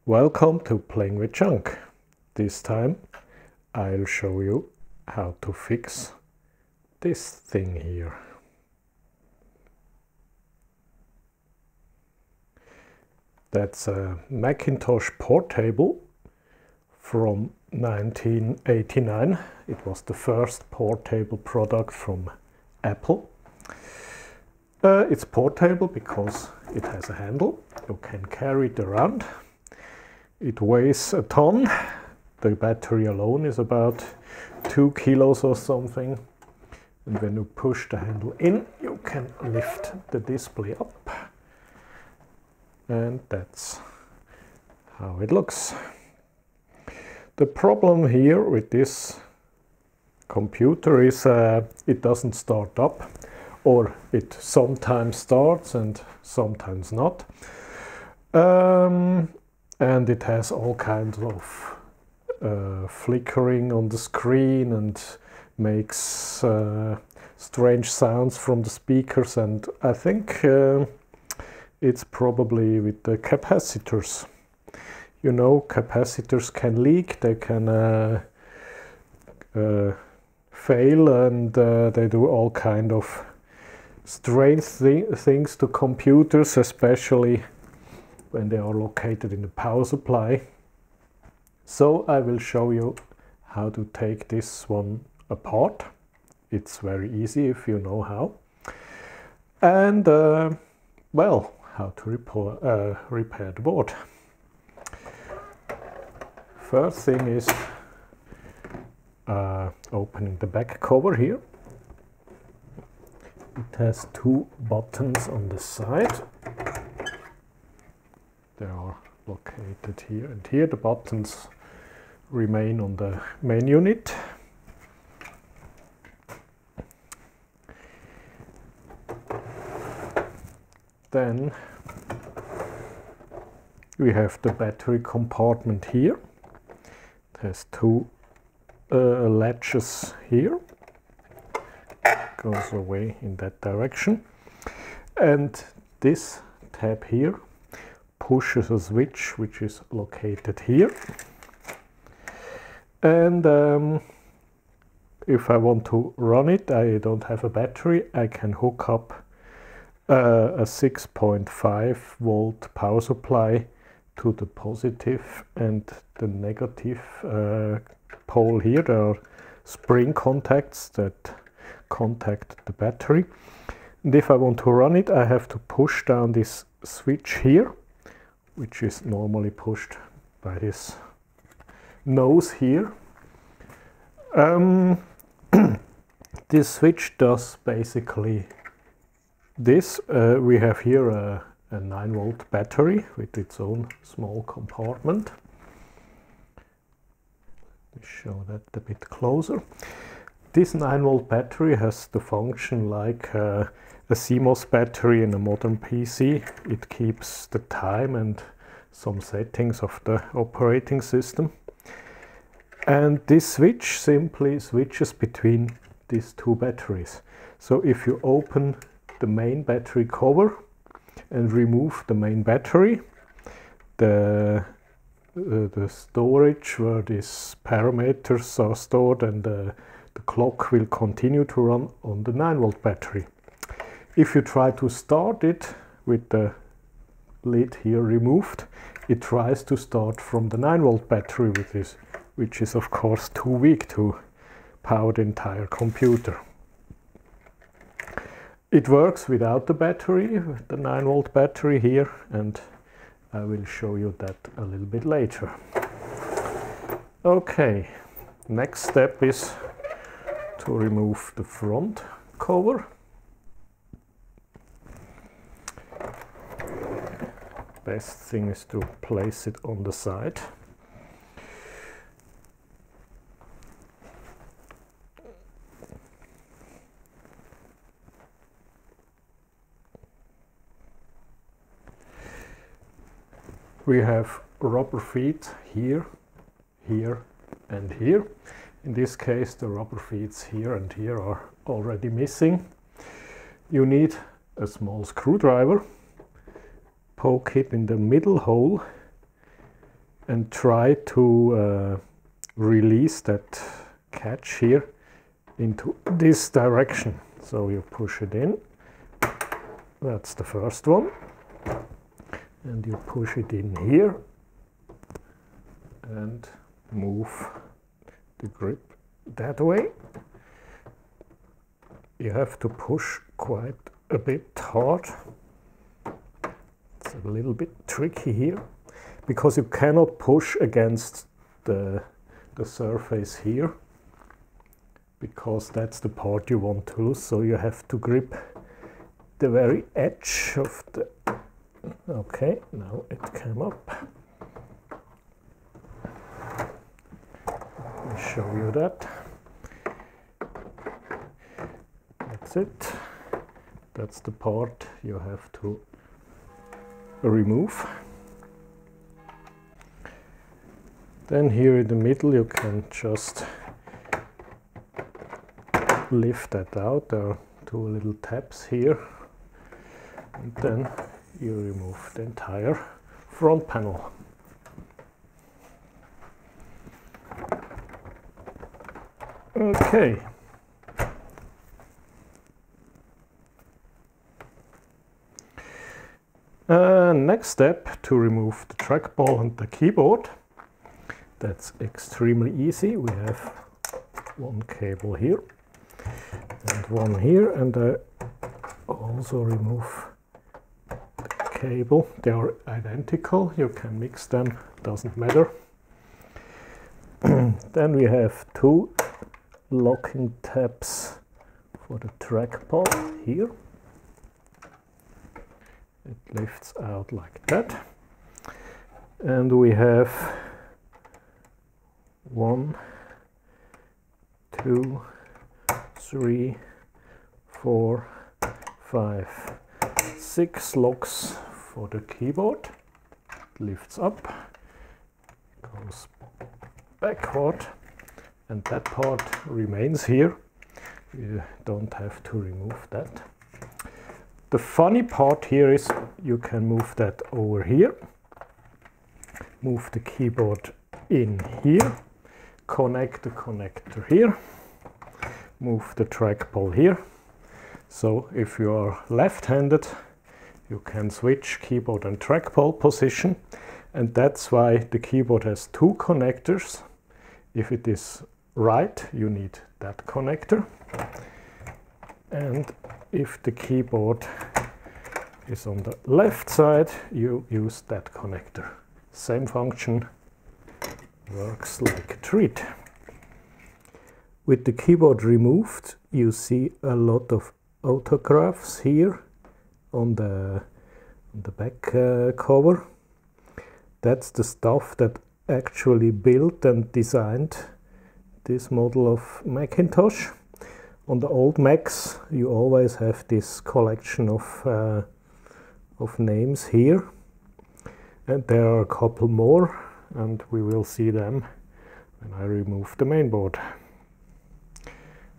Welcome to Playing with Junk. This time I'll show you how to fix this thing here. That's a Macintosh Portable from 1989. It was the first portable product from Apple. It's portable because it has a handle. You can carry it around. It weighs a ton. The battery alone is about 2 kilos or something. And when you push the handle in, you can lift the display up. And that's how it looks. The problem here with this computer is it doesn't start up, or it sometimes starts and sometimes not. And it has all kinds of flickering on the screen and makes strange sounds from the speakers, and I think it's probably with the capacitors. You know, capacitors can leak, they can fail, and they do all kind of strange things to computers, especially when they are located in the power supply. So I will show you how to take this one apart. It's very easy if you know how. And well, how to repair the board. First thing is opening the back cover here. It has two buttons on the side. They are located here and here. The buttons remain on the main unit. Then we have the battery compartment here. It has two latches here. Goes away in that direction. And this tab here pushes a switch which is located here. And if I want to run it, I don't have a battery, I can hook up a 6.5 volt power supply to the positive and the negative pole here. There are spring contacts that contact the battery. And if I want to run it, I have to push down this switch here, which is normally pushed by this nose here. This switch does basically this. We have here a 9 volt battery with its own small compartment. Let me show that a bit closer. This 9 volt battery has the function like a CMOS battery in a modern PC. It keeps the time and some settings of the operating system. And this switch simply switches between these two batteries. So if you open the main battery cover and remove the main battery, the storage where these parameters are stored and the clock will continue to run on the 9 volt battery. If you try to start it with the lid here removed, it tries to start from the 9 volt battery with this, which is of course too weak to power the entire computer. It works without the battery, with the 9 volt battery here, and I will show you that a little bit later. Okay, next step is to remove the front cover. Best thing is to place it on the side. We have rubber feet here, here and here. In this case the rubber feet here and here are already missing. You need a small screwdriver, poke it in the middle hole and try to release that catch here into this direction. So you push it in, that's the first one, and you push it in here and move the grip that way. You have to push quite a bit hard. It's a little bit tricky here because you cannot push against the surface here, because that's the part you want to lose. So you have to grip the very edge of the... Okay, now it came up. Let me show you that. That's it. That's the part you have to remove. Then here in the middle you can just lift that out. There are two little tabs here, and then you remove the entire front panel. Okay. Next step, to remove the trackball and the keyboard. That's extremely easy. We have one cable here and one here, and I also remove the cable. They are identical, you can mix them, doesn't matter. Then we have two locking tabs for the trackball here. It lifts out like that, and we have 1, 2, 3, 4, 5, 6 locks for the keyboard. It lifts up, goes backward, and that part remains here. You don't have to remove that. The funny part here is you can move that over here, move the keyboard in here, connect the connector here, move the trackball here. So if you are left-handed, you can switch keyboard and trackball position, and that's why the keyboard has two connectors. If it is right, you need that connector, and if the keyboard is on the left side, you use that connector. Same function, works like a treat. With the keyboard removed, you see a lot of autographs here on the back cover. That's the stuff that actually built and designed this model of Macintosh. On the old Macs, you always have this collection of names here, and there are a couple more, and we will see them when I remove the mainboard.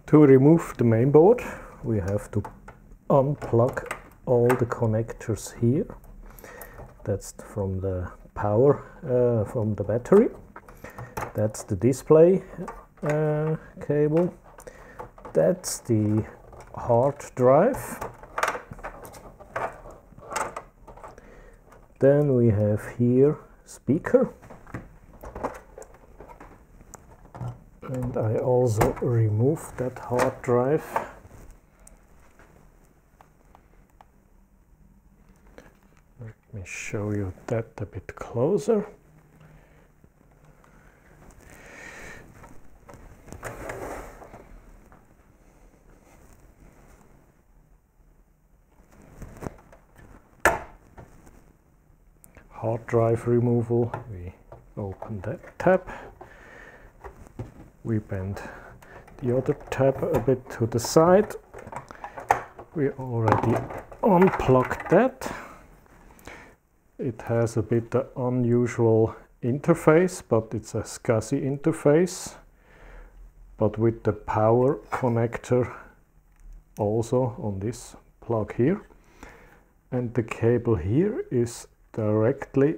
To remove the mainboard, we have to unplug all the connectors here. That's from the power, from the battery. That's the display cable. That's the hard drive. Then we have here speaker. And I also remove that hard drive. Let me show you that a bit closer. Hard drive removal, we open that tab, we bend the other tab a bit to the side, we already unplugged that. It has a bit unusual interface, but it's a SCSI interface, but with the power connector also on this plug here, and the cable here is directly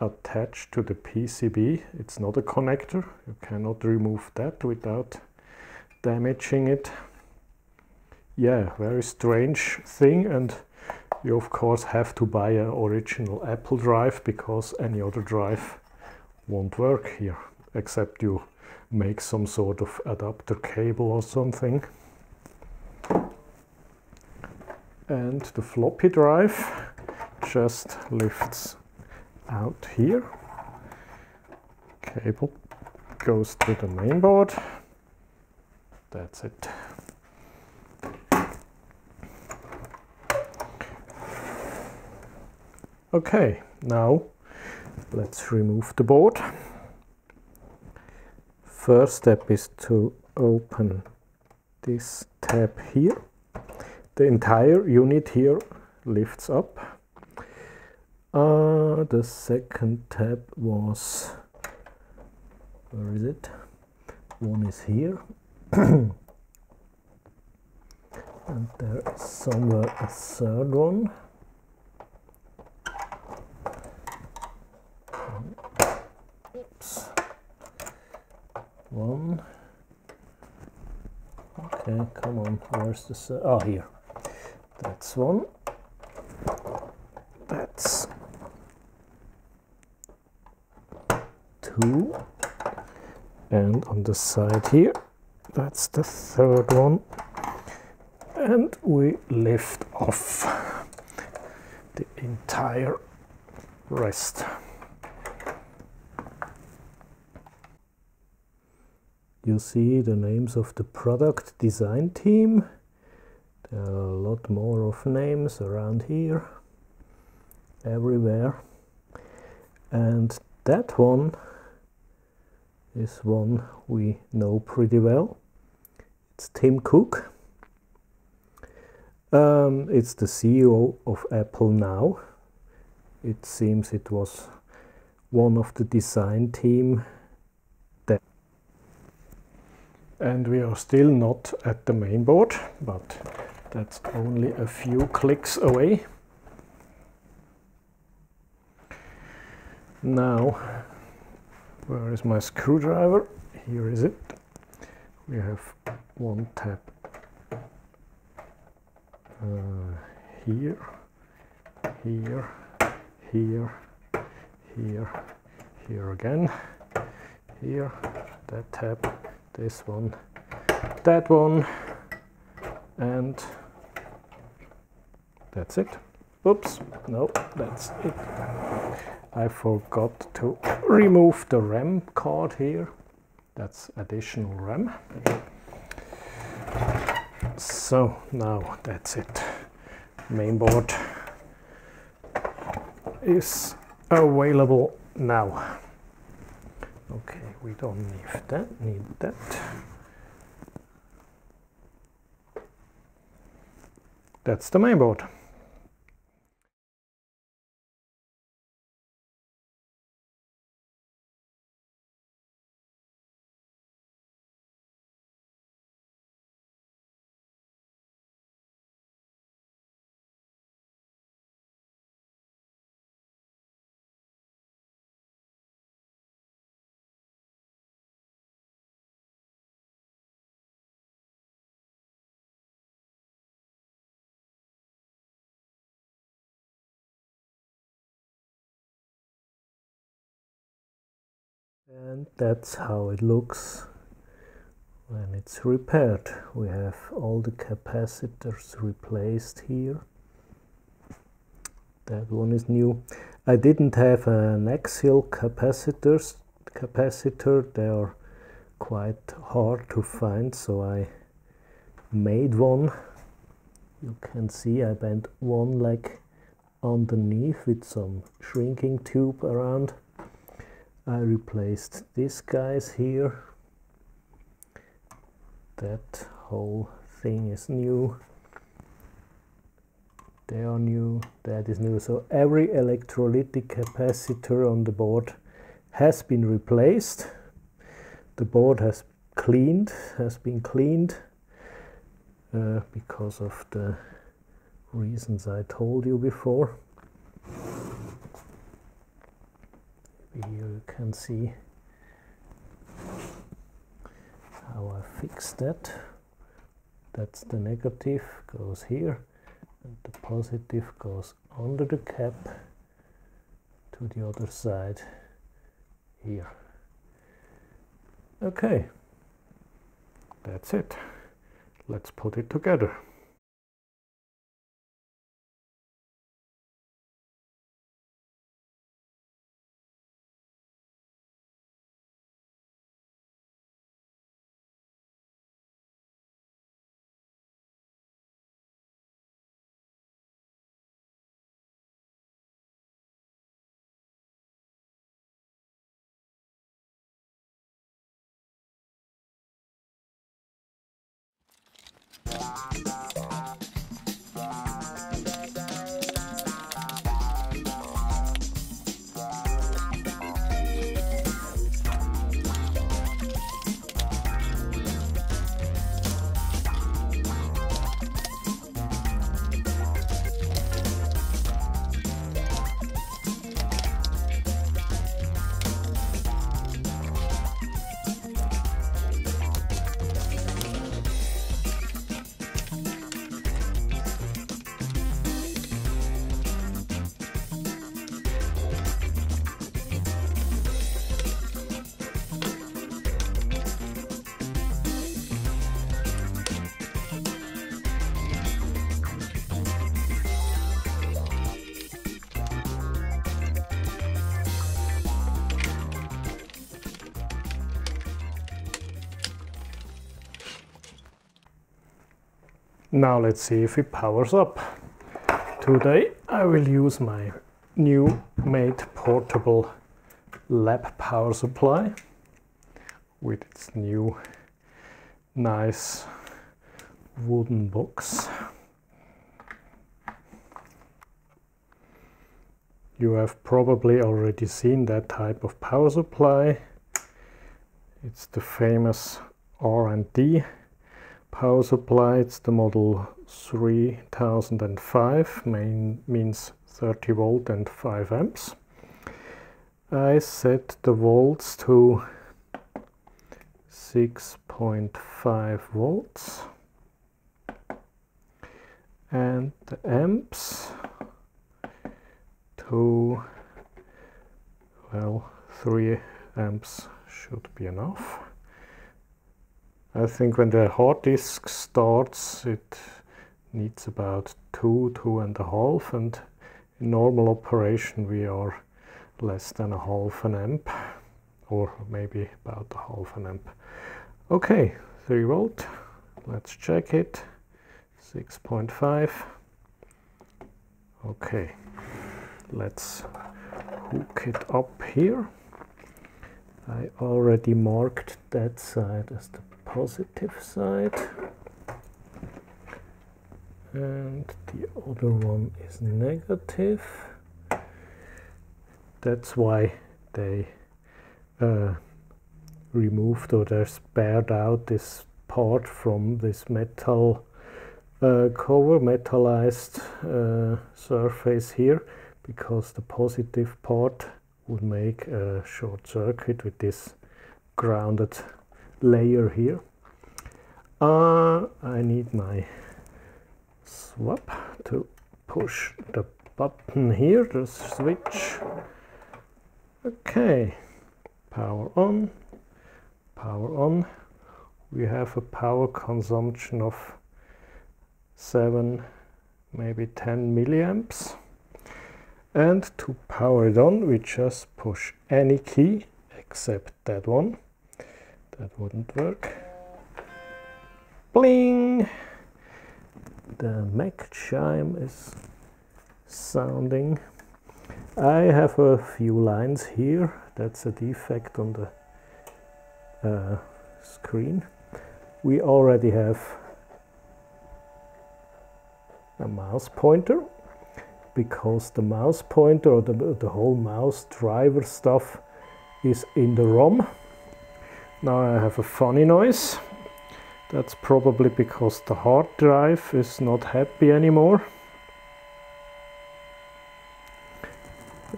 attached to the PCB. It's not a connector. You cannot remove that without damaging it. Yeah, very strange thing, and you of course have to buy an original Apple drive because any other drive won't work here, except you make some sort of adapter cable or something. And the floppy drive just lifts out here. Cable goes to the main board. That's it. Okay, now let's remove the board. First step is to open this tab here. The entire unit here lifts up. The second tab was, where is it? One is here. And there is somewhere a third one. Oops. One. Okay, come on, where's the third? Oh, here. That's one. That's two. And on the side here, that's the third one. And we lift off the entire rest. You see the names of the product design team. There are a lot more of names around here, everywhere. And that one is one we know pretty well. It's Tim Cook. It's the CEO of Apple now. It seems it was one of the design team. And we are still not at the main board, but that's only a few clicks away. Now, where is my screwdriver? Here is it. We have one tab here, here, here, here, here again, here, that tab, this one, that one, and that's it. Oops, no, that's it. I forgot to remove the RAM card here. That's additional RAM. So now that's it. Mainboard is available now. Okay, we don't need that. That's the mainboard. And that's how it looks when it's repaired. We have all the capacitors replaced here. That one is new. I didn't have an axial capacitor. They are quite hard to find, so I made one. You can see I bent one leg underneath with some shrinking tube around. I replaced these guys here. That whole thing is new. They are new, that is new. So every electrolytic capacitor on the board has been replaced. The board has been cleaned because of the reasons I told you before. Here you can see how I fixed that. That's the negative, goes here, and the positive goes under the cap to the other side here. Okay, that's it. Let's put it together. Now let's see if it powers up. Today I will use my new made portable lab power supply with its new nice wooden box. You have probably already seen that type of power supply. It's the famous R&D power supply. It's the model 3005, means 30 volt and 5 amps. I set the volts to 6.5 volts and the amps to, well, 3 amps should be enough. I think when the hard disk starts it needs about 2.5, and in normal operation we are less than a half an amp, or maybe about a half an amp. Okay, 3 volt, let's check it, 6.5. Okay, let's hook it up here. I already marked that side as the positive side, and the other one is negative. That's why they removed, or they spared out this part from this metal cover, metallized surface here, because the positive part would make a short circuit with this grounded layer here. I need my swap to push the button here, the switch. Okay, power on, power on. We have a power consumption of 7, maybe 10 milliamps. And to power it on, we just push any key except that one. That wouldn't work. Bling! The Mac chime is sounding. I have a few lines here. That's a defect on the screen. We already have a mouse pointer, because the mouse pointer, or the whole mouse driver stuff, is in the ROM. Now I have a funny noise. That's probably because the hard drive is not happy anymore.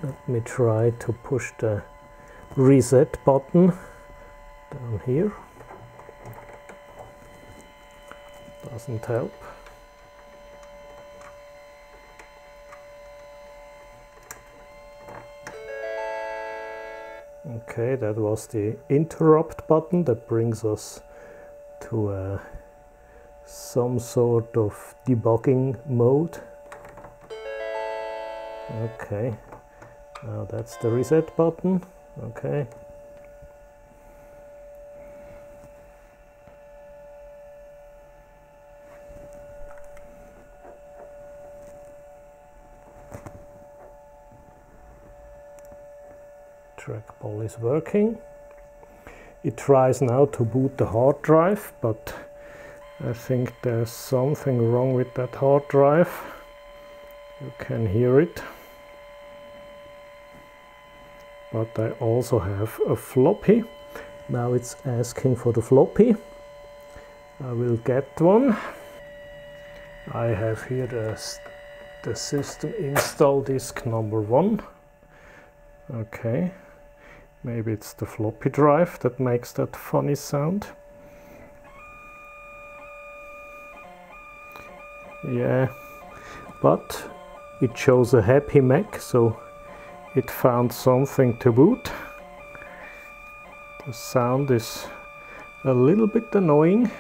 Let me try to push the reset button down here. Doesn't help. Okay, that was the interrupt button that brings us to some sort of debugging mode. Okay, now that's the reset button. Okay. Trackball is working. It tries now to boot the hard drive, but I think there's something wrong with that hard drive. You can hear it. But I also have a floppy. Now it's asking for the floppy. I will get one. I have here the system install disk number 1. Okay. Maybe it's the floppy drive that makes that funny sound. Yeah, but it shows a happy Mac, so it found something to boot. The sound is a little bit annoying.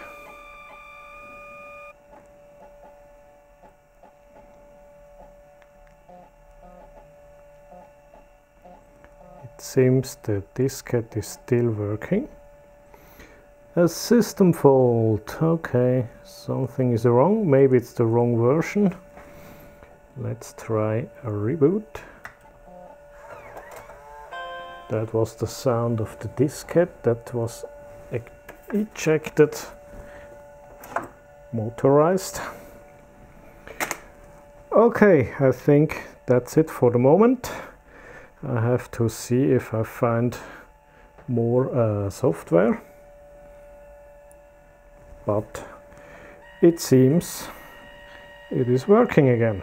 It seems the diskette is still working. A system fault. Okay, something is wrong. Maybe it's the wrong version. Let's try a reboot. That was the sound of the diskette that was ejected, motorized. Okay, I think that's it for the moment. I have to see if I find more software, but it seems it is working again.